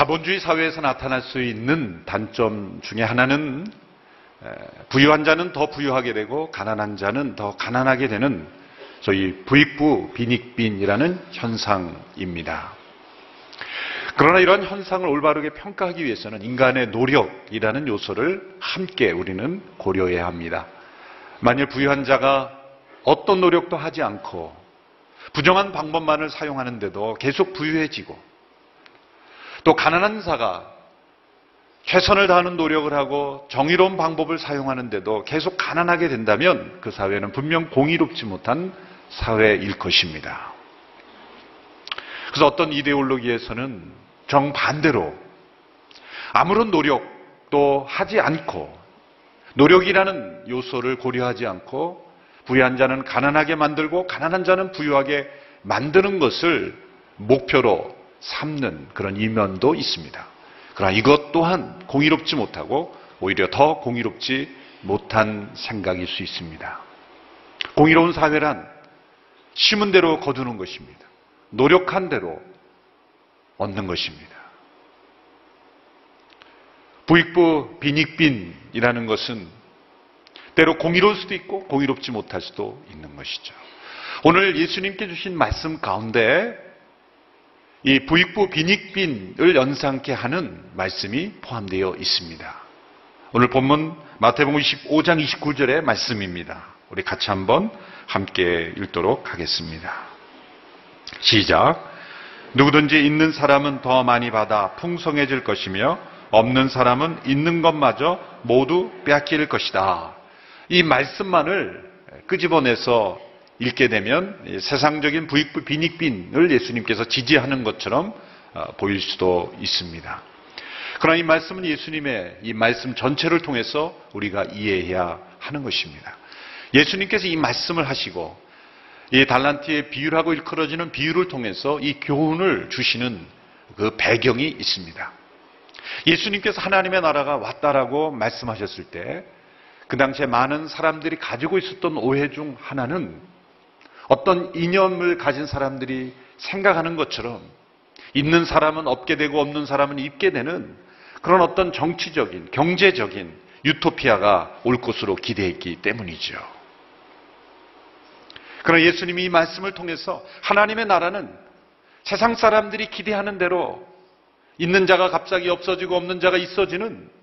자본주의 사회에서 나타날 수 있는 단점 중에 하나는 부유한 자는 더 부유하게 되고 가난한 자는 더 가난하게 되는 소위 부익부 빈익빈이라는 현상입니다. 그러나 이런 현상을 올바르게 평가하기 위해서는 인간의 노력이라는 요소를 함께 우리는 고려해야 합니다. 만일 부유한 자가 어떤 노력도 하지 않고 부정한 방법만을 사용하는데도 계속 부유해지고, 또 가난한 자가 최선을 다하는 노력을 하고 정의로운 방법을 사용하는데도 계속 가난하게 된다면 그 사회는 분명 공의롭지 못한 사회일 것입니다. 그래서 어떤 이데올로기에서는 정반대로 아무런 노력도 하지 않고, 노력이라는 요소를 고려하지 않고 부유한 자는 가난하게 만들고 가난한 자는 부유하게 만드는 것을 목표로 삼는 그런 이면도 있습니다. 그러나 이것 또한 공의롭지 못하고 오히려 더 공의롭지 못한 생각일 수 있습니다. 공의로운 사회란 심은 대로 거두는 것입니다. 노력한 대로 얻는 것입니다. 부익부 빈익빈이라는 것은 때로 공의로울 수도 있고 공의롭지 못할 수도 있는 것이죠. 오늘 예수님께 주신 말씀 가운데 이 부익부 빈익빈을 연상케 하는 말씀이 포함되어 있습니다. 오늘 본문 마태복음 25장 29절의 말씀입니다. 우리 같이 한번 함께 읽도록 하겠습니다. 시작. 누구든지 있는 사람은 더 많이 받아 풍성해질 것이며 없는 사람은 있는 것마저 모두 빼앗길 것이다. 이 말씀만을 끄집어내서 읽게 되면 세상적인 부익부 빈익빈을 예수님께서 지지하는 것처럼 보일 수도 있습니다. 그러나 이 말씀은 예수님의 이 말씀 전체를 통해서 우리가 이해해야 하는 것입니다. 예수님께서 이 말씀을 하시고 이 달란트의 비유라고 일컬어지는 비유를 통해서 이 교훈을 주시는 그 배경이 있습니다. 예수님께서 하나님의 나라가 왔다라고 말씀하셨을 때 그 당시에 많은 사람들이 가지고 있었던 오해 중 하나는 어떤 이념을 가진 사람들이 생각하는 것처럼 있는 사람은 없게 되고 없는 사람은 있게 되는 그런 어떤 정치적인, 경제적인 유토피아가 올 것으로 기대했기 때문이죠. 그러나 예수님이 이 말씀을 통해서 하나님의 나라는 세상 사람들이 기대하는 대로 있는 자가 갑자기 없어지고 없는 자가 있어지는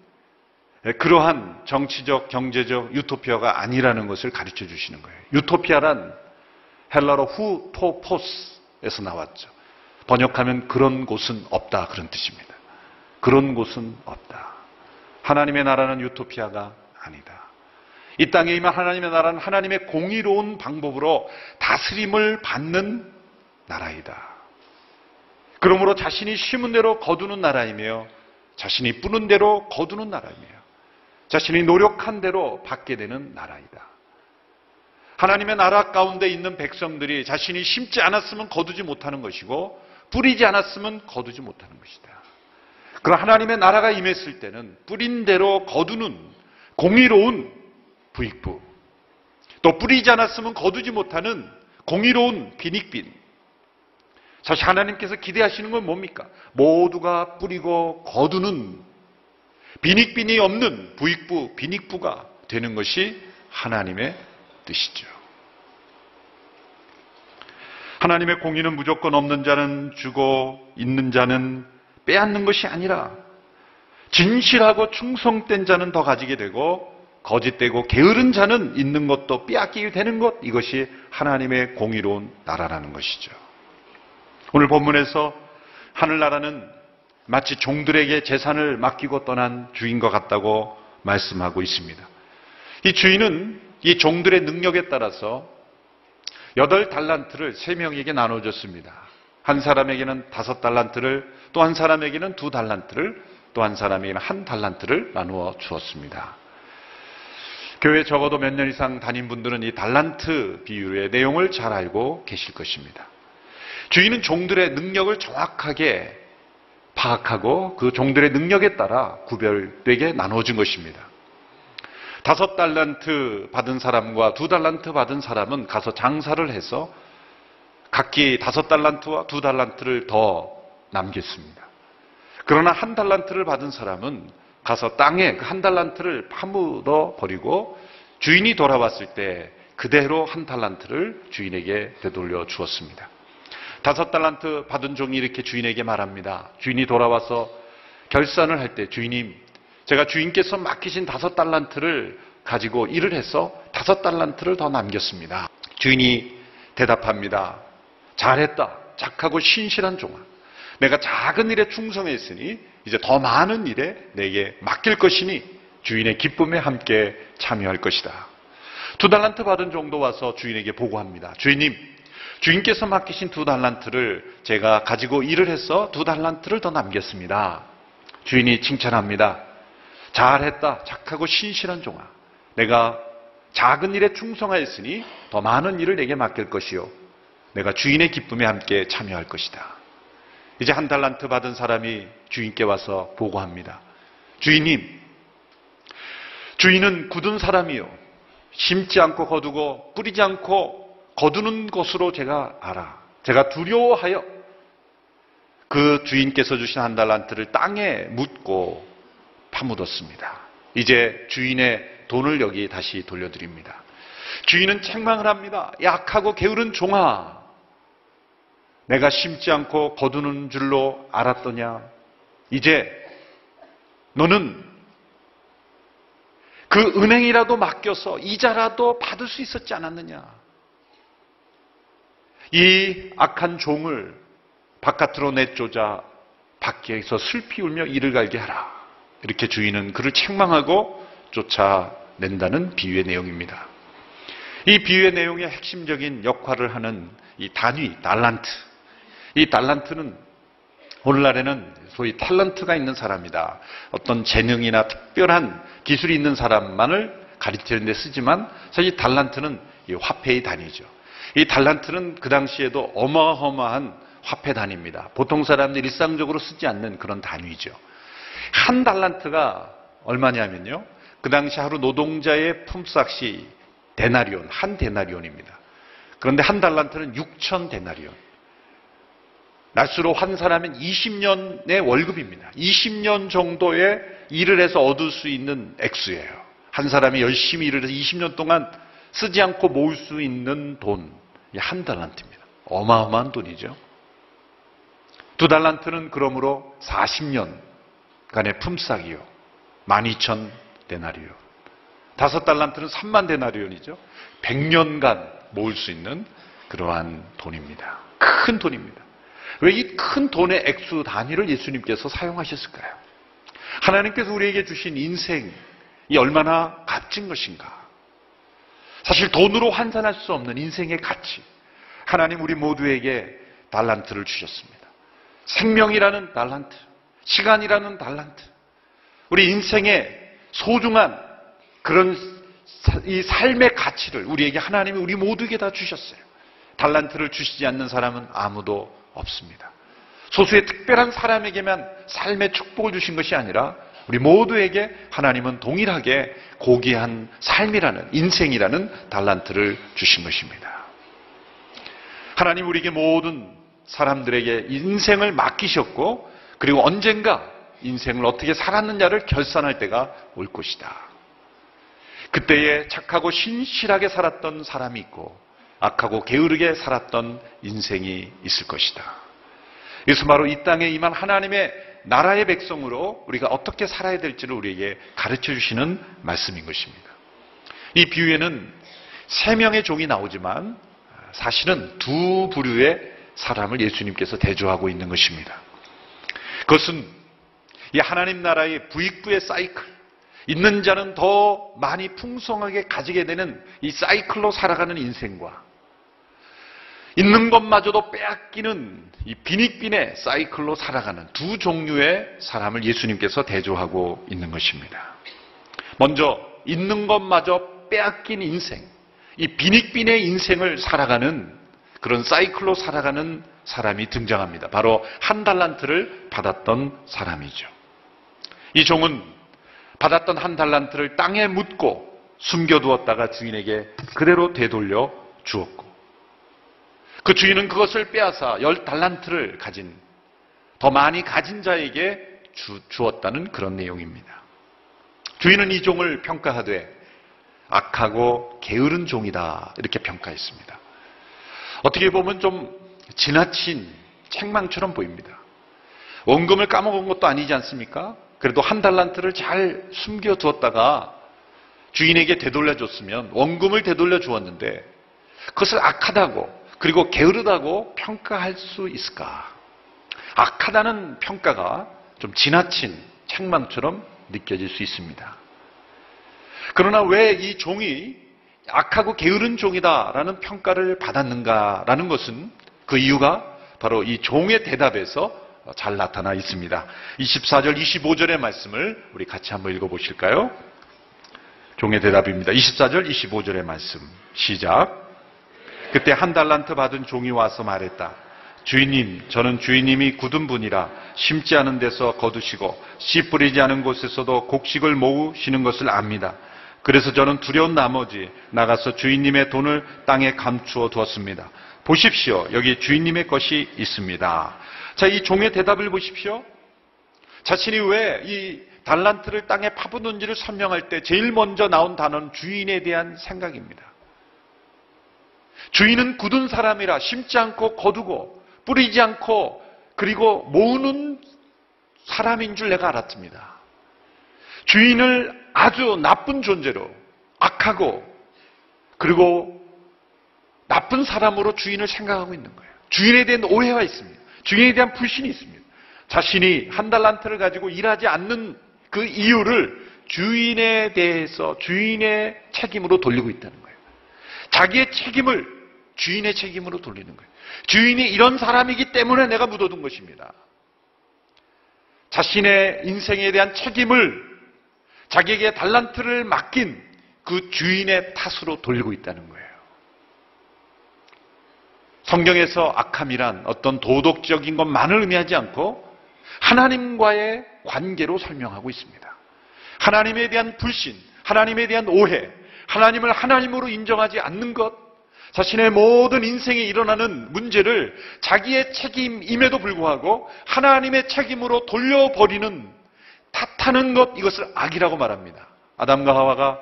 그러한 정치적, 경제적 유토피아가 아니라는 것을 가르쳐 주시는 거예요. 유토피아란 헬라어 후토포스에서 나왔죠. 번역하면 그런 곳은 없다, 그런 뜻입니다. 그런 곳은 없다. 하나님의 나라는 유토피아가 아니다. 이 땅에 임한 하나님의 나라는 하나님의 공의로운 방법으로 다스림을 받는 나라이다. 그러므로 자신이 심은 대로 거두는 나라이며 자신이 뿌는 대로 거두는 나라이며 자신이 노력한 대로 받게 되는 나라이다. 하나님의 나라 가운데 있는 백성들이 자신이 심지 않았으면 거두지 못하는 것이고 뿌리지 않았으면 거두지 못하는 것이다. 그러나 하나님의 나라가 임했을 때는 뿌린 대로 거두는 공의로운 부익부, 또 뿌리지 않았으면 거두지 못하는 공의로운 빈익빈. 사실 하나님께서 기대하시는 건 뭡니까? 모두가 뿌리고 거두는 빈익빈이 없는 부익부, 빈익부가 되는 것이 하나님의 뜻이죠. 하나님의 공의는 무조건 없는 자는 주고 있는 자는 빼앗는 것이 아니라 진실하고 충성된 자는 더 가지게 되고 거짓되고 게으른 자는 있는 것도 빼앗기게 되는 것, 이것이 하나님의 공의로운 나라라는 것이죠. 오늘 본문에서 하늘나라는 마치 종들에게 재산을 맡기고 떠난 주인과 같다고 말씀하고 있습니다. 이 주인은 이 종들의 능력에 따라서 8달란트를 3명에게 나눠줬습니다. 한 사람에게는 5달란트를, 또 한 사람에게는 2달란트를, 또 한 사람에게는 1달란트를 나누어 주었습니다. 교회 적어도 몇 년 이상 다닌 분들은 이 달란트 비유의 내용을 잘 알고 계실 것입니다. 주인은 종들의 능력을 정확하게 파악하고 그 종들의 능력에 따라 구별되게 나눠준 것입니다. 5달란트 받은 사람과 2달란트 받은 사람은 가서 장사를 해서 각기 5달란트와 2달란트를 더 남겼습니다. 그러나 한 달란트를 받은 사람은 가서 땅에 그 한 달란트를 파묻어 버리고 주인이 돌아왔을 때 그대로 한 달란트를 주인에게 되돌려 주었습니다. 5달란트 받은 종이 이렇게 주인에게 말합니다. 주인이 돌아와서 결산을 할 때, 주인님, 제가 주인께서 맡기신 5달란트를 가지고 일을 해서 5달란트를 더 남겼습니다. 주인이 대답합니다. 잘했다. 착하고 신실한 종아. 내가 작은 일에 충성했으니 이제 더 많은 일에 내게 맡길 것이니 주인의 기쁨에 함께 참여할 것이다. 2달란트 받은 종도 와서 주인에게 보고합니다. 주인님, 주인께서 맡기신 2달란트를 제가 가지고 일을 해서 2달란트를 더 남겼습니다. 주인이 칭찬합니다. 잘했다. 착하고 신실한 종아. 내가 작은 일에 충성하였으니 더 많은 일을 내게 맡길 것이요. 내가 주인의 기쁨에 함께 참여할 것이다. 이제 1달란트 받은 사람이 주인께 와서 보고합니다. 주인님, 주인은 굳은 사람이요. 심지 않고 거두고 뿌리지 않고 거두는 것으로 제가 알아. 제가 두려워하여 그 주인께서 주신 1달란트를 땅에 묻고 파묻었습니다. 이제 주인의 돈을 여기 다시 돌려드립니다. 주인은 책망을 합니다. 약하고 게으른 종아, 내가 심지 않고 거두는 줄로 알았더냐? 이제 너는 그 은행이라도 맡겨서 이자라도 받을 수 있었지 않았느냐? 이 악한 종을 바깥으로 내쫓아 밖에서 슬피 울며 이를 갈게 하라. 이렇게 주인은 그를 책망하고 쫓아낸다는 비유의 내용입니다. 이 비유의 내용의 핵심적인 역할을 하는 이 단위, 달란트. 이 달란트는 오늘날에는 소위 탤런트가 있는 사람이다. 어떤 재능이나 특별한 기술이 있는 사람만을 가리키는 데 쓰지만 사실 달란트는 이 화폐의 단위죠. 이 달란트는 그 당시에도 어마어마한 화폐 단위입니다. 보통 사람들이 일상적으로 쓰지 않는 그런 단위죠. 1달란트가 얼마냐면요. 그 당시 하루 노동자의 품삯이 데나리온, 1데나리온입니다. 그런데 1달란트는 6,000데나리온. 날수로 환산하면 20년의 월급입니다. 20년 정도의 일을 해서 얻을 수 있는 액수예요. 한 사람이 열심히 일을 해서 20년 동안 쓰지 않고 모을 수 있는 돈, 1달란트입니다. 어마어마한 돈이죠. 2달란트는 그러므로 40년간의 품삯이요. 12,000데나리온. 5달란트는 30,000데나리온이죠. 100년간 모을 수 있는 그러한 돈입니다. 큰 돈입니다. 왜 이 큰 돈의 액수 단위를 예수님께서 사용하셨을까요? 하나님께서 우리에게 주신 인생이 얼마나 값진 것인가. 사실 돈으로 환산할 수 없는 인생의 가치. 하나님 우리 모두에게 달란트를 주셨습니다. 생명이라는 달란트, 시간이라는 달란트, 우리 인생의 소중한 그런 이 삶의 가치를 우리에게 하나님이 우리 모두에게 다 주셨어요. 달란트를 주시지 않는 사람은 아무도 없습니다. 소수의 특별한 사람에게만 삶의 축복을 주신 것이 아니라 우리 모두에게 하나님은 동일하게 고귀한 삶이라는, 인생이라는 달란트를 주신 것입니다. 하나님 우리에게 모든 사람들에게 인생을 맡기셨고, 그리고 언젠가 인생을 어떻게 살았느냐를 결산할 때가 올 것이다. 그때에 착하고 신실하게 살았던 사람이 있고 악하고 게으르게 살았던 인생이 있을 것이다. 이것은 바로 이 땅에 임한 하나님의 나라의 백성으로 우리가 어떻게 살아야 될지를 우리에게 가르쳐 주시는 말씀인 것입니다. 이 비유에는 3명의 종이 나오지만 사실은 2 부류의 사람을 예수님께서 대조하고 있는 것입니다. 그것은 이 하나님 나라의 부익부의 사이클, 있는 자는 더 많이 풍성하게 가지게 되는 이 사이클로 살아가는 인생과 있는 것마저도 빼앗기는 이 빈익빈의 사이클로 살아가는 2 종류의 사람을 예수님께서 대조하고 있는 것입니다. 먼저 있는 것마저 빼앗긴 인생, 이 빈익빈의 인생을 살아가는 그런 사이클로 살아가는 사람이 등장합니다. 바로 1달란트를 받았던 사람이죠. 이 종은 받았던 1달란트를 땅에 묻고 숨겨두었다가 주인에게 그대로 되돌려 주었고, 그 주인은 그것을 빼앗아 10달란트를 가진, 더 많이 가진 자에게 주었다는 그런 내용입니다. 주인은 이 종을 평가하되 악하고 게으른 종이다 이렇게 평가했습니다. 어떻게 보면 좀 지나친 책망처럼 보입니다. 원금을 까먹은 것도 아니지 않습니까? 그래도 한 달란트를 잘 숨겨두었다가 주인에게 되돌려줬으면 원금을 되돌려 주었는데 그것을 악하다고 그리고 게으르다고 평가할 수 있을까? 악하다는 평가가 좀 지나친 책망처럼 느껴질 수 있습니다. 그러나 왜 이 종이 악하고 게으른 종이다라는 평가를 받았는가라는 것은 그 이유가 바로 이 종의 대답에서 잘 나타나 있습니다. 24절, 25절의 말씀을 우리 같이 한번 읽어보실까요? 종의 대답입니다. 24절, 25절의 말씀 시작. 그때 한 달란트 받은 종이 와서 말했다. 주인님, 저는 주인님이 굳은 분이라 심지 않은 데서 거두시고 씨 뿌리지 않은 곳에서도 곡식을 모으시는 것을 압니다. 그래서 저는 두려운 나머지 나가서 주인님의 돈을 땅에 감추어 두었습니다. 보십시오. 여기 주인님의 것이 있습니다. 자, 이 종의 대답을 보십시오. 자신이 왜 이 달란트를 땅에 파묻은지를 설명할 때 제일 먼저 나온 단어는 주인에 대한 생각입니다. 주인은 굳은 사람이라 심지 않고 거두고 뿌리지 않고 그리고 모으는 사람인 줄 내가 알았습니다. 주인을 아주 나쁜 존재로 악하고 그리고 나쁜 사람으로 주인을 생각하고 있는 거예요. 주인에 대한 오해가 있습니다. 주인에 대한 불신이 있습니다. 자신이 한 달란트를 가지고 일하지 않는 그 이유를 주인에 대해서 주인의 책임으로 돌리고 있다는 거예요. 자기의 책임을 주인의 책임으로 돌리는 거예요. 주인이 이런 사람이기 때문에 내가 묻어둔 것입니다. 자신의 인생에 대한 책임을 자기에게 달란트를 맡긴 그 주인의 탓으로 돌리고 있다는 거예요. 성경에서 악함이란 어떤 도덕적인 것만을 의미하지 않고 하나님과의 관계로 설명하고 있습니다. 하나님에 대한 불신, 하나님에 대한 오해, 하나님을 하나님으로 인정하지 않는 것, 자신의 모든 인생에 일어나는 문제를 자기의 책임임에도 불구하고 하나님의 책임으로 돌려버리는 탓하는 것, 이것을 악이라고 말합니다. 아담과 하와가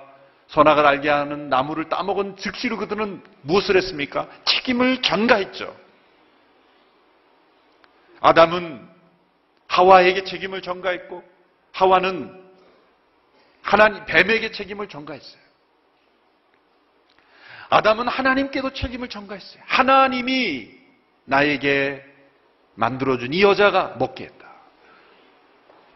선악을 알게 하는 나무를 따먹은 즉시로 그들은 무엇을 했습니까? 책임을 전가했죠. 아담은 하와에게 책임을 전가했고 하와는 하나님 뱀에게 책임을 전가했어요. 아담은 하나님께도 책임을 전가했어요. 하나님이 나에게 만들어준 이 여자가 먹게 했다.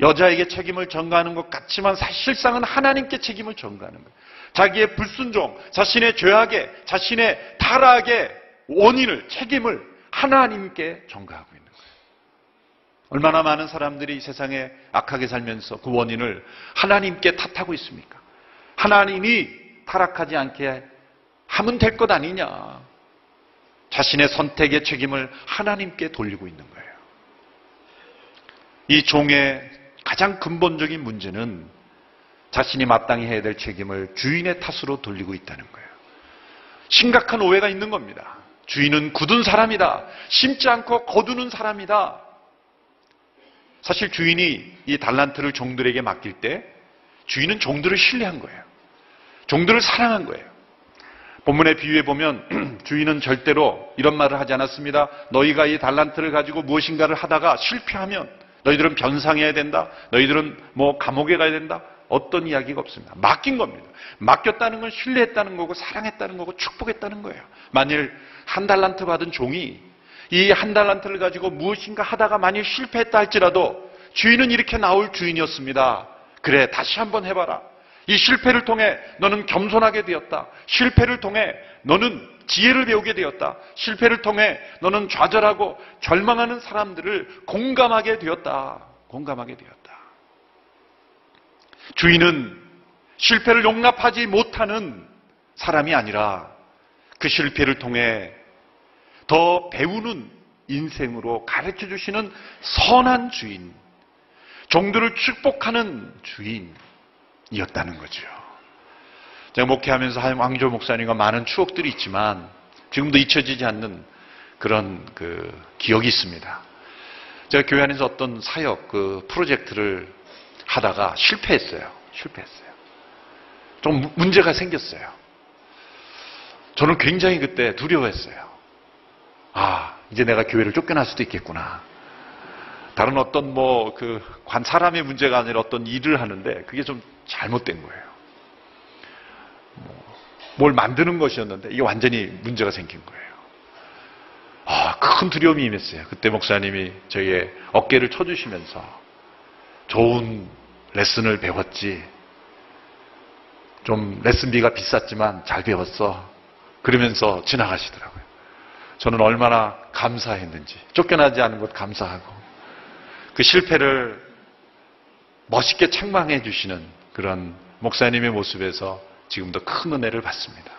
여자에게 책임을 전가하는 것 같지만 사실상은 하나님께 책임을 전가하는 거예요. 자기의 불순종, 자신의 죄악에, 자신의 타락의 원인을, 책임을 하나님께 전가하고 있는 거예요. 얼마나 많은 사람들이 이 세상에 악하게 살면서 그 원인을 하나님께 탓하고 있습니까? 하나님이 타락하지 않게 하면 될 것 아니냐. 자신의 선택의 책임을 하나님께 돌리고 있는 거예요. 이 종의 가장 근본적인 문제는 자신이 마땅히 해야 될 책임을 주인의 탓으로 돌리고 있다는 거예요. 심각한 오해가 있는 겁니다. 주인은 굳은 사람이다. 심지 않고 거두는 사람이다. 사실 주인이 이 달란트를 종들에게 맡길 때 주인은 종들을 신뢰한 거예요. 종들을 사랑한 거예요. 본문의 비유에 보면 주인은 절대로 이런 말을 하지 않았습니다. 너희가 이 달란트를 가지고 무엇인가를 하다가 실패하면 너희들은 변상해야 된다. 너희들은 감옥에 가야 된다. 어떤 이야기가 없습니다. 맡긴 겁니다. 맡겼다는 건 신뢰했다는 거고 사랑했다는 거고 축복했다는 거예요. 만일 한 달란트 받은 종이 이 한 달란트를 가지고 무엇인가 하다가 만일 실패했다 할지라도 주인은 이렇게 나올 주인이었습니다. 그래, 다시 한번 해봐라. 이 실패를 통해 너는 겸손하게 되었다. 실패를 통해 너는 지혜를 배우게 되었다. 실패를 통해 너는 좌절하고 절망하는 사람들을 공감하게 되었다. 공감하게 되었다. 주인은 실패를 용납하지 못하는 사람이 아니라 그 실패를 통해 더 배우는 인생으로 가르쳐 주시는 선한 주인, 종들을 축복하는 주인이었다는 거죠. 제가 목회하면서 왕조 목사님과 많은 추억들이 있지만 지금도 잊혀지지 않는 그런 기억이 있습니다. 제가 교회 안에서 어떤 사역, 프로젝트를 하다가 실패했어요. 좀 문제가 생겼어요. 저는 굉장히 그때 두려워했어요. 이제 내가 교회를 쫓겨날 수도 있겠구나. 다른 어떤 사람의 문제가 아니라 어떤 일을 하는데 그게 좀 잘못된 거예요. 뭘 만드는 것이었는데 이게 완전히 문제가 생긴 거예요. 큰 두려움이 임했어요. 그때 목사님이 저희의 어깨를 쳐주시면서 좋은 레슨을 배웠지. 좀 레슨비가 비쌌지만 잘 배웠어. 그러면서 지나가시더라고요. 저는 얼마나 감사했는지. 쫓겨나지 않은 것 감사하고 그 실패를 멋있게 책망해 주시는 그런 목사님의 모습에서 지금도 큰 은혜를 받습니다.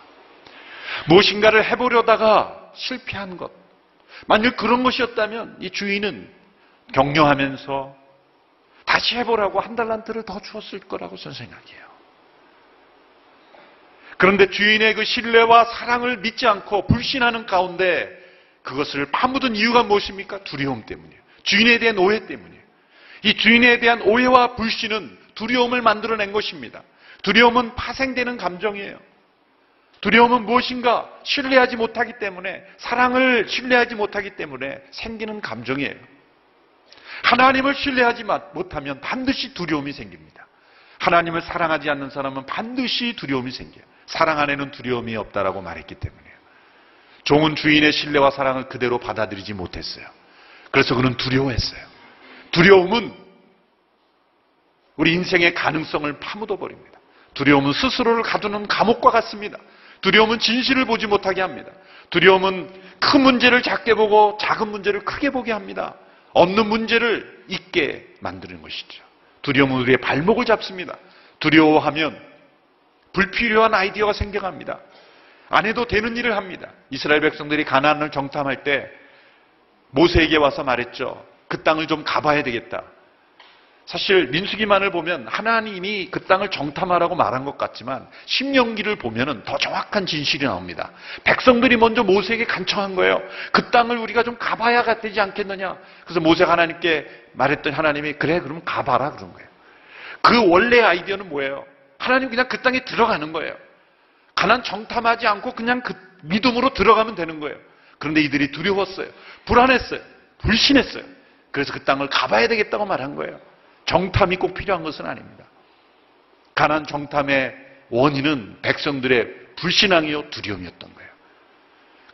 무엇인가를 해보려다가 실패한 것. 만약 그런 것이었다면 이 주인은 격려하면서 다시 해보라고 한 달란트를 더 주었을 거라고 저는 생각해요. 그런데 주인의 그 신뢰와 사랑을 믿지 않고 불신하는 가운데 그것을 파묻은 이유가 무엇입니까? 두려움 때문이에요. 주인에 대한 오해 때문이에요. 이 주인에 대한 오해와 불신은 두려움을 만들어낸 것입니다. 두려움은 파생되는 감정이에요. 두려움은 무엇인가 신뢰하지 못하기 때문에, 사랑을 신뢰하지 못하기 때문에 생기는 감정이에요. 하나님을 신뢰하지 못하면 반드시 두려움이 생깁니다. 하나님을 사랑하지 않는 사람은 반드시 두려움이 생겨요. 사랑 안에는 두려움이 없다라고 말했기 때문이에요. 종은 주인의 신뢰와 사랑을 그대로 받아들이지 못했어요. 그래서 그는 두려워했어요. 두려움은 우리 인생의 가능성을 파묻어버립니다. 두려움은 스스로를 가두는 감옥과 같습니다. 두려움은 진실을 보지 못하게 합니다. 두려움은 큰 문제를 작게 보고 작은 문제를 크게 보게 합니다. 없는 문제를 있게 만드는 것이죠. 두려움은 우리의 발목을 잡습니다. 두려워하면 불필요한 아이디어가 생겨갑니다. 안 해도 되는 일을 합니다. 이스라엘 백성들이 가나안을 정탐할 때 모세에게 와서 말했죠. 그 땅을 좀 가봐야 되겠다. 사실 민수기만을 보면 하나님이 그 땅을 정탐하라고 말한 것 같지만 신명기를 보면 더 정확한 진실이 나옵니다. 백성들이 먼저 모세에게 간청한 거예요. 그 땅을 우리가 좀 가봐야 되지 않겠느냐. 그래서 모세가 하나님께 말했더니 하나님이 그래 그럼 가봐라 그런 거예요. 그 원래 아이디어는 뭐예요? 하나님 그냥 그 땅에 들어가는 거예요. 가나안 정탐하지 않고 그냥 그 믿음으로 들어가면 되는 거예요. 그런데 이들이 두려웠어요. 불안했어요. 불신했어요. 그래서 그 땅을 가봐야 되겠다고 말한 거예요. 정탐이 꼭 필요한 것은 아닙니다. 가나안 정탐의 원인은 백성들의 불신앙이요 두려움이었던 거예요.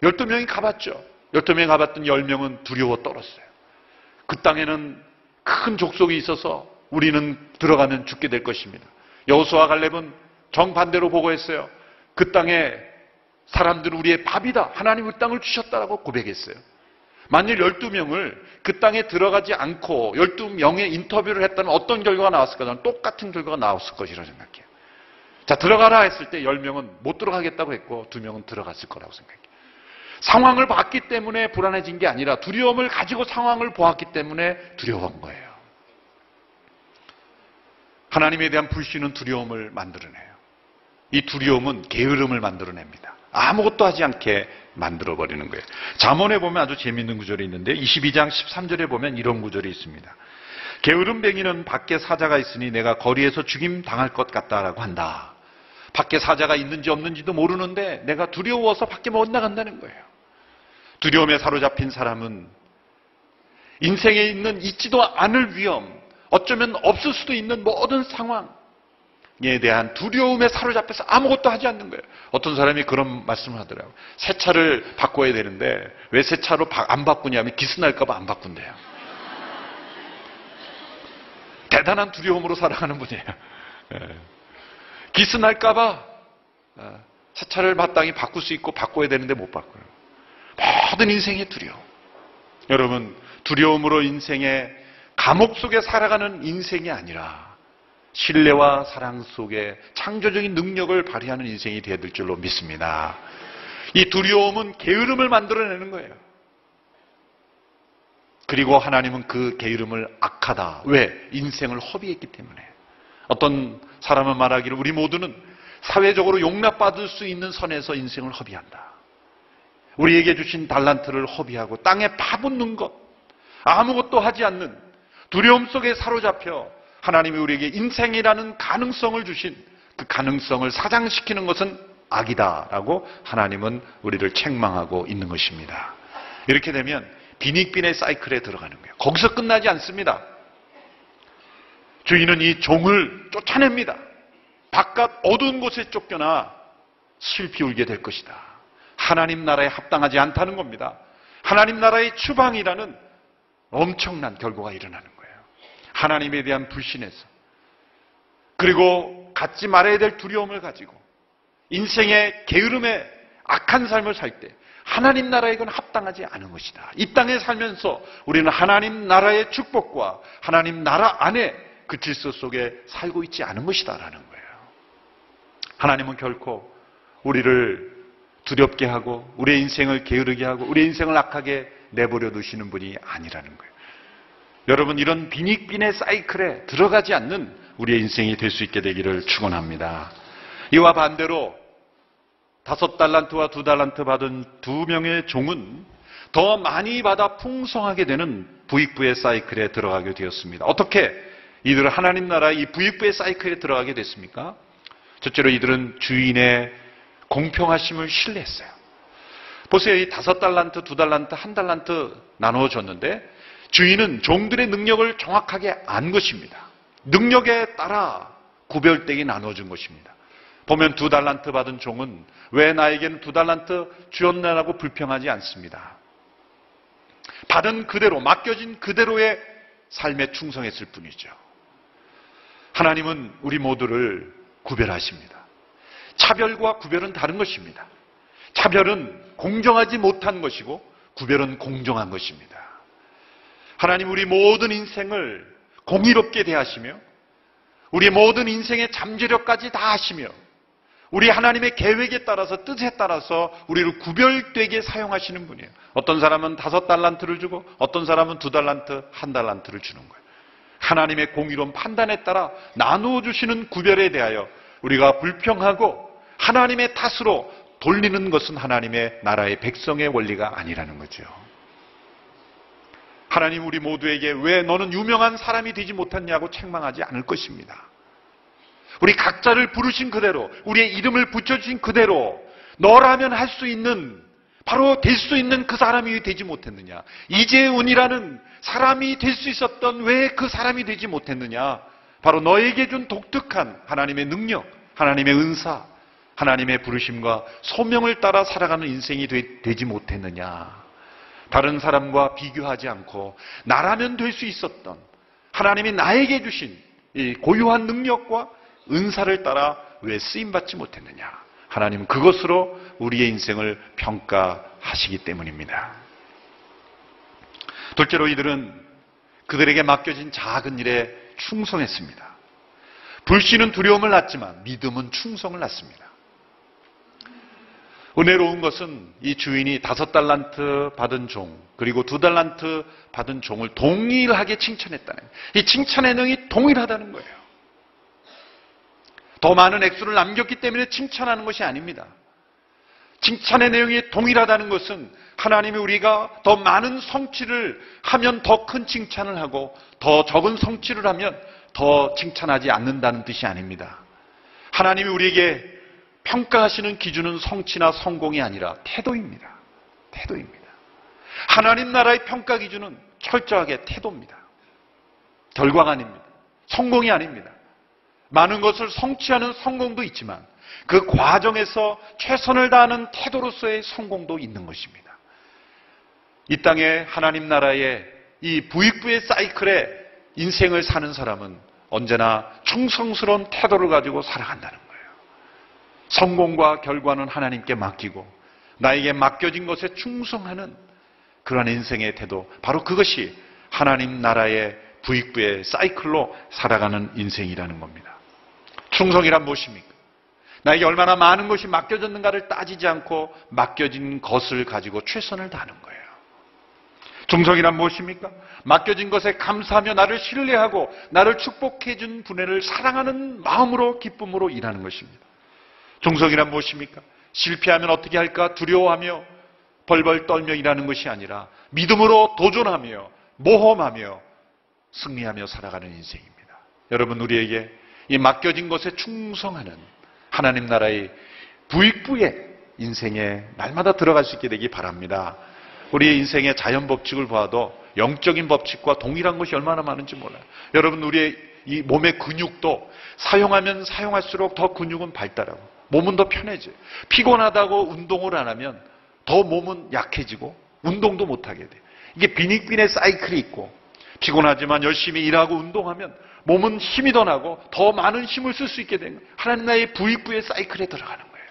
12명이 가봤죠. 12명이 가봤던 10명은 두려워 떨었어요. 그 땅에는 큰 족속이 있어서 우리는 들어가면 죽게 될 것입니다. 여호수아와 갈렙은 정반대로 보고했어요. 그 땅에 사람들은 우리의 밥이다. 하나님 그 땅을 주셨다라고 고백했어요. 만일 12명을 그 땅에 들어가지 않고 12명의 인터뷰를 했다면 어떤 결과가 나왔을까? 저는 똑같은 결과가 나왔을 것이라고 생각해요. 자, 들어가라 했을 때 10명은 못 들어가겠다고 했고 2명은 들어갔을 거라고 생각해요. 상황을 봤기 때문에 불안해진 게 아니라 두려움을 가지고 상황을 보았기 때문에 두려운 거예요. 하나님에 대한 불신은 두려움을 만들어내요. 이 두려움은 게으름을 만들어냅니다. 아무것도 하지 않게 만들어버리는 거예요. 잠언에 보면 아주 재미있는 구절이 있는데 22장 13절에 보면 이런 구절이 있습니다. 게으름뱅이는 밖에 사자가 있으니 내가 거리에서 죽임 당할 것 같다라고 한다. 밖에 사자가 있는지 없는지도 모르는데 내가 두려워서 밖에 못 나간다는 거예요. 두려움에 사로잡힌 사람은 인생에 있는 있지도 않을 위험, 어쩌면 없을 수도 있는 모든 상황에 대한 두려움에 사로잡혀서 아무것도 하지 않는 거예요. 어떤 사람이 그런 말씀을 하더라고요. 새 차를 바꿔야 되는데 왜 새 차로 안 바꾸냐면 기스 날까 봐 안 바꾼대요. 대단한 두려움으로 살아가는 분이에요. 기스 날까 봐 새 차를 마땅히 바꿀 수 있고 바꿔야 되는데 못 바꿔요. 모든 인생의 두려움. 여러분, 두려움으로 인생의 감옥 속에 살아가는 인생이 아니라 신뢰와 사랑 속에 창조적인 능력을 발휘하는 인생이 되어야 될 줄로 믿습니다. 이 두려움은 게으름을 만들어내는 거예요. 그리고 하나님은 그 게으름을 악하다. 왜? 인생을 허비했기 때문에. 어떤 사람은 말하기를 우리 모두는 사회적으로 용납받을 수 있는 선에서 인생을 허비한다. 우리에게 주신 달란트를 허비하고 땅에 파묻는 것, 아무것도 하지 않는 두려움 속에 사로잡혀 하나님이 우리에게 인생이라는 가능성을 주신 그 가능성을 사장시키는 것은 악이다라고 하나님은 우리를 책망하고 있는 것입니다. 이렇게 되면 빈익빈의 사이클에 들어가는 거예요. 거기서 끝나지 않습니다. 주인은 이 종을 쫓아냅니다. 바깥 어두운 곳에 쫓겨나 슬피 울게 될 것이다. 하나님 나라에 합당하지 않다는 겁니다. 하나님 나라의 추방이라는 엄청난 결과가 일어나는 거예요. 하나님에 대한 불신에서, 그리고 갖지 말아야 될 두려움을 가지고 인생의 게으름에 악한 삶을 살 때 하나님 나라에 그건 합당하지 않은 것이다. 이 땅에 살면서 우리는 하나님 나라의 축복과 하나님 나라 안에 그 질서 속에 살고 있지 않은 것이다라는 거예요. 하나님은 결코 우리를 두렵게 하고 우리의 인생을 게으르게 하고 우리의 인생을 악하게 내버려 두시는 분이 아니라는 거예요. 여러분, 이런 빈익빈의 사이클에 들어가지 않는 우리의 인생이 될 수 있게 되기를 축원합니다. 이와 반대로 5달란트와 2달란트 받은 2명의 종은 더 많이 받아 풍성하게 되는 부익부의 사이클에 들어가게 되었습니다. 어떻게 이들은 하나님 나라의 이 부익부의 사이클에 들어가게 됐습니까? 첫째로 이들은 주인의 공평하심을 신뢰했어요. 보세요. 이 5달란트, 2달란트, 1달란트 나누어졌는데 주인은 종들의 능력을 정확하게 안 것입니다. 능력에 따라 구별되게 나눠준 것입니다. 보면 2달란트 받은 종은 왜 나에게는 2달란트 주었나라고 불평하지 않습니다. 받은 그대로, 맡겨진 그대로의 삶에 충성했을 뿐이죠. 하나님은 우리 모두를 구별하십니다. 차별과 구별은 다른 것입니다. 차별은 공정하지 못한 것이고 구별은 공정한 것입니다. 하나님 우리 모든 인생을 공의롭게 대하시며 우리 모든 인생의 잠재력까지 다 하시며 우리 하나님의 계획에 따라서 뜻에 따라서 우리를 구별되게 사용하시는 분이에요. 어떤 사람은 5달란트를 주고 어떤 사람은 2달란트, 1달란트를 주는 거예요. 하나님의 공의로운 판단에 따라 나누어 주시는 구별에 대하여 우리가 불평하고 하나님의 탓으로 돌리는 것은 하나님의 나라의 백성의 원리가 아니라는 거죠. 하나님 우리 모두에게 왜 너는 유명한 사람이 되지 못했냐고 책망하지 않을 것입니다. 우리 각자를 부르신 그대로, 우리의 이름을 붙여주신 그대로 너라면 할 수 있는, 바로 될 수 있는 그 사람이 되지 못했느냐. 이재훈이라는 사람이 될 수 있었던 왜 그 사람이 되지 못했느냐. 바로 너에게 준 독특한 하나님의 능력, 하나님의 은사, 하나님의 부르심과 소명을 따라 살아가는 인생이 되지 못했느냐. 다른 사람과 비교하지 않고 나라면 될 수 있었던 하나님이 나에게 주신 이 고유한 능력과 은사를 따라 왜 쓰임받지 못했느냐. 하나님은 그것으로 우리의 인생을 평가하시기 때문입니다. 둘째로 이들은 그들에게 맡겨진 작은 일에 충성했습니다. 불신은 두려움을 낳지만 믿음은 충성을 낳습니다. 은혜로운 것은 이 주인이 5달란트 받은 종 그리고 2달란트 받은 종을 동일하게 칭찬했다는 거예요. 이 칭찬의 내용이 동일하다는 거예요. 더 많은 액수를 남겼기 때문에 칭찬하는 것이 아닙니다. 칭찬의 내용이 동일하다는 것은 하나님이 우리가 더 많은 성취를 하면 더 큰 칭찬을 하고 더 적은 성취를 하면 더 칭찬하지 않는다는 뜻이 아닙니다. 하나님이 우리에게 평가하시는 기준은 성취나 성공이 아니라 태도입니다. 태도입니다. 하나님 나라의 평가 기준은 철저하게 태도입니다. 결과가 아닙니다. 성공이 아닙니다. 많은 것을 성취하는 성공도 있지만 그 과정에서 최선을 다하는 태도로서의 성공도 있는 것입니다. 이 땅에 하나님 나라의 이 부익부의 사이클에 인생을 사는 사람은 언제나 충성스러운 태도를 가지고 살아간다는 거예요. 성공과 결과는 하나님께 맡기고 나에게 맡겨진 것에 충성하는 그러한 인생의 태도, 바로 그것이 하나님 나라의 부익부의 사이클로 살아가는 인생이라는 겁니다. 충성이란 무엇입니까? 나에게 얼마나 많은 것이 맡겨졌는가를 따지지 않고 맡겨진 것을 가지고 최선을 다하는 거예요. 충성이란 무엇입니까? 맡겨진 것에 감사하며 나를 신뢰하고 나를 축복해 준 분을 사랑하는 마음으로 기쁨으로 일하는 것입니다. 충성이란 무엇입니까? 실패하면 어떻게 할까 두려워하며 벌벌 떨며 일하는 것이 아니라 믿음으로 도전하며 모험하며 승리하며 살아가는 인생입니다. 여러분, 우리에게 이 맡겨진 것에 충성하는 하나님 나라의 부익부의 인생에 날마다 들어갈 수 있게 되기 바랍니다. 우리의 인생의 자연 법칙을 보아도 영적인 법칙과 동일한 것이 얼마나 많은지 몰라요. 여러분, 우리의 이 몸의 근육도 사용하면 사용할수록 더 근육은 발달하고 몸은 더 편해져요. 피곤하다고 운동을 안 하면 더 몸은 약해지고 운동도 못하게 돼요. 이게 빈익빈의 사이클이 있고, 피곤하지만 열심히 일하고 운동하면 몸은 힘이 더 나고 더 많은 힘을 쓸 수 있게 되는 거예요. 하나님 나라의 부익부의 사이클에 들어가는 거예요.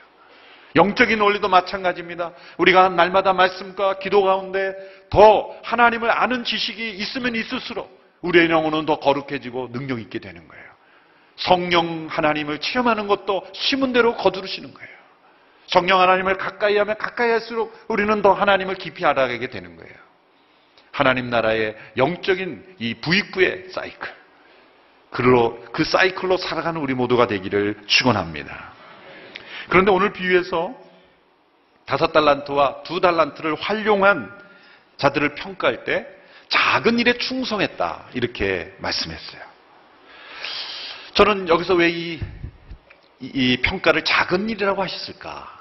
영적인 원리도 마찬가지입니다. 우리가 날마다 말씀과 기도 가운데 더 하나님을 아는 지식이 있으면 있을수록 우리의 영혼은 더 거룩해지고 능력 있게 되는 거예요. 성령 하나님을 체험하는 것도 심은 대로 거두르시는 거예요. 성령 하나님을 가까이 하면 가까이 할수록 우리는 더 하나님을 깊이 알아가게 되는 거예요. 하나님 나라의 영적인 이 부익부의 사이클, 그 사이클로 살아가는 우리 모두가 되기를 축원합니다. 그런데 오늘 비유에서 5달란트와 2달란트를 활용한 자들을 평가할 때 작은 일에 충성했다, 이렇게 말씀했어요. 저는 여기서 왜 이 평가를 작은 일이라고 하셨을까?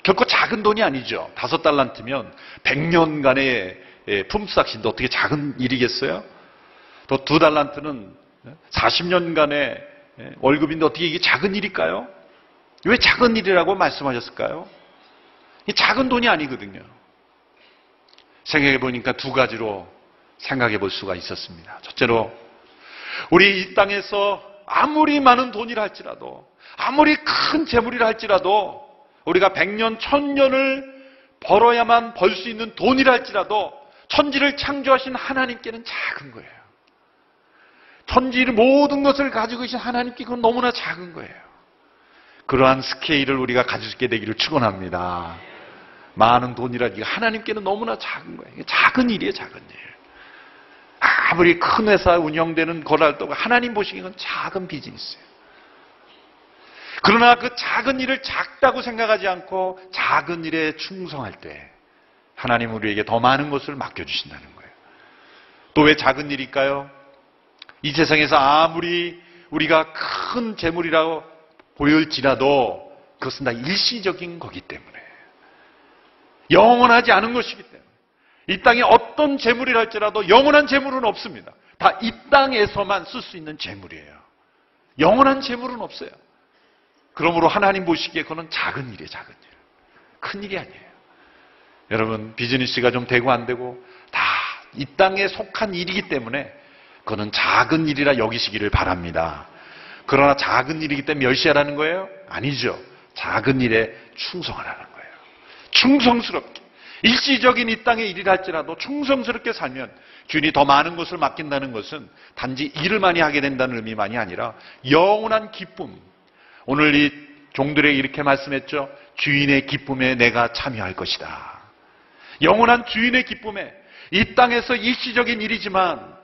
결코 작은 돈이 아니죠. 5달란트면 100년간의 품삯인데 어떻게 작은 일이겠어요? 또 2달란트는 40년간의 월급인데 어떻게 이게 작은 일일까요? 왜 작은 일이라고 말씀하셨을까요? 이 작은 돈이 아니거든요. 생각해 보니까 2가지로 생각해 볼 수가 있었습니다. 첫째로, 우리 이 땅에서 아무리 많은 돈이라 할지라도, 아무리 큰 재물이라 할지라도, 우리가 100년, 1000년을 벌어야만 벌 수 있는 돈이라 할지라도 천지를 창조하신 하나님께는 작은 거예요. 천지의 모든 것을 가지고 계신 하나님께 그건 너무나 작은 거예요. 그러한 스케일을 우리가 가질 수 있게 되기를 축원합니다. 많은 돈이라기가 하나님께는 너무나 작은 거예요. 작은 일이에요, 작은 일. 아무리 큰 회사 운영되는 거라도 하나님 보시기에는 작은 비즈니스예요. 그러나 그 작은 일을 작다고 생각하지 않고 작은 일에 충성할 때 하나님 우리에게 더 많은 것을 맡겨주신다는 거예요. 또 왜 작은 일일까요? 이 세상에서 아무리 우리가 큰 재물이라고 보일지라도 그것은 다 일시적인 거기 때문에, 영원하지 않은 것이기 때문에, 이 땅에 어떤 재물이라 할지라도 영원한 재물은 없습니다. 다 이 땅에서만 쓸 수 있는 재물이에요. 영원한 재물은 없어요. 그러므로 하나님 보시기에 그건 작은 일이에요, 작은 일. 큰 일이 아니에요. 여러분, 비즈니스가 좀 되고 안 되고 다 이 땅에 속한 일이기 때문에 그거는 작은 일이라 여기시기를 바랍니다. 그러나 작은 일이기 때문에 멸시하라는 거예요? 아니죠. 작은 일에 충성하라는 거예요. 충성스럽게. 일시적인 이 땅의 일이라 할지라도 충성스럽게 살면 주인이 더 많은 것을 맡긴다는 것은 단지 일을 많이 하게 된다는 의미만이 아니라 영원한 기쁨. 오늘 이 종들에게 이렇게 말씀했죠. 주인의 기쁨에 내가 참여할 것이다. 영원한 주인의 기쁨에, 이 땅에서 일시적인 일이지만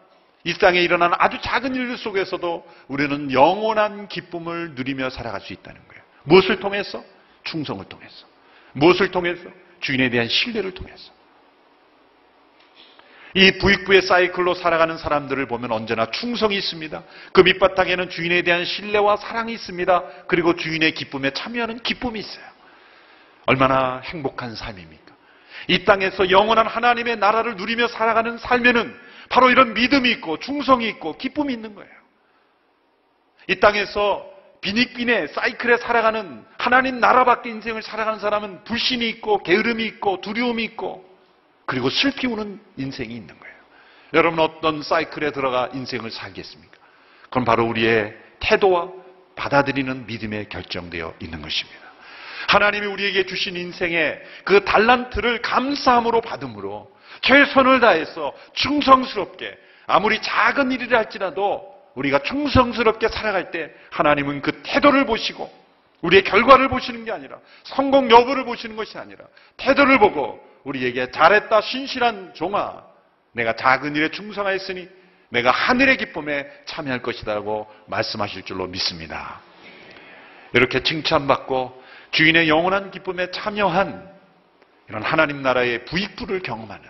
이 땅에 일어나는 아주 작은 일 속에서도 우리는 영원한 기쁨을 누리며 살아갈 수 있다는 거예요. 무엇을 통해서? 충성을 통해서. 무엇을 통해서? 주인에 대한 신뢰를 통해서. 이 부익부의 사이클로 살아가는 사람들을 보면 언제나 충성이 있습니다. 그 밑바탕에는 주인에 대한 신뢰와 사랑이 있습니다. 그리고 주인의 기쁨에 참여하는 기쁨이 있어요. 얼마나 행복한 삶입니까? 이 땅에서 영원한 하나님의 나라를 누리며 살아가는 삶에는 바로 이런 믿음이 있고 충성이 있고 기쁨이 있는 거예요. 이 땅에서 빈익빈의 사이클에 살아가는 하나님 나라 밖의 인생을 살아가는 사람은 불신이 있고 게으름이 있고 두려움이 있고 그리고 슬피 우는 인생이 있는 거예요. 여러분, 어떤 사이클에 들어가 인생을 살겠습니까? 그건 바로 우리의 태도와 받아들이는 믿음에 결정되어 있는 것입니다. 하나님이 우리에게 주신 인생의 그 달란트를 감사함으로 받음으로 최선을 다해서 충성스럽게, 아무리 작은 일이라 할지라도 우리가 충성스럽게 살아갈 때 하나님은 그 태도를 보시고 우리의 결과를 보시는 게 아니라, 성공 여부를 보시는 것이 아니라 태도를 보고 우리에게 잘했다 신실한 종아, 내가 작은 일에 충성하였으니 내가 하늘의 기쁨에 참여할 것이라고 말씀하실 줄로 믿습니다. 이렇게 칭찬받고 주인의 영원한 기쁨에 참여한 이런 하나님 나라의 부익부를 경험하는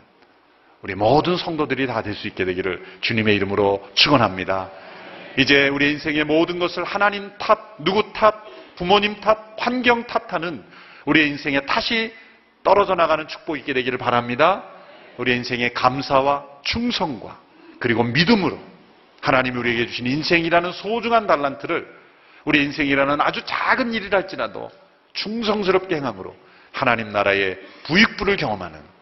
우리 모든 성도들이 다 될 수 있게 되기를 주님의 이름으로 축원합니다. 이제 우리 인생의 모든 것을 하나님 탓, 누구 탓, 부모님 탓, 환경 탓하는 우리의 인생에 다시 떨어져 나가는 축복이 있게 되기를 바랍니다. 우리 인생의 감사와 충성과 그리고 믿음으로 하나님이 우리에게 주신 인생이라는 소중한 달란트를 우리 인생이라는 아주 작은 일이랄지라도 충성스럽게 행함으로 하나님 나라의 부익부를 경험하는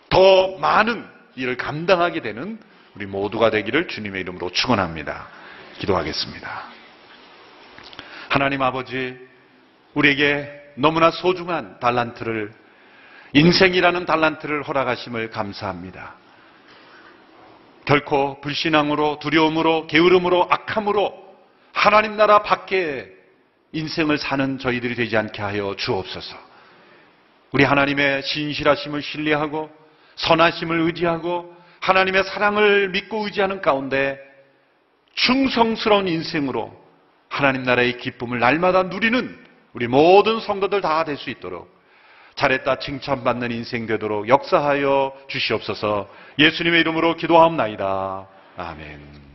더 많은 일을 감당하게 되는 우리 모두가 되기를 주님의 이름으로 축원합니다. 기도하겠습니다. 하나님 아버지, 우리에게 너무나 소중한 달란트를, 인생이라는 달란트를 허락하심을 감사합니다. 결코 불신앙으로, 두려움으로, 게으름으로, 악함으로 하나님 나라 밖에 인생을 사는 저희들이 되지 않게 하여 주옵소서. 우리 하나님의 신실하심을 신뢰하고 선하심을 의지하고 하나님의 사랑을 믿고 의지하는 가운데 충성스러운 인생으로 하나님 나라의 기쁨을 날마다 누리는 우리 모든 성도들 다 될 수 있도록 잘했다 칭찬받는 인생 되도록 역사하여 주시옵소서. 예수님의 이름으로 기도하옵나이다. 아멘.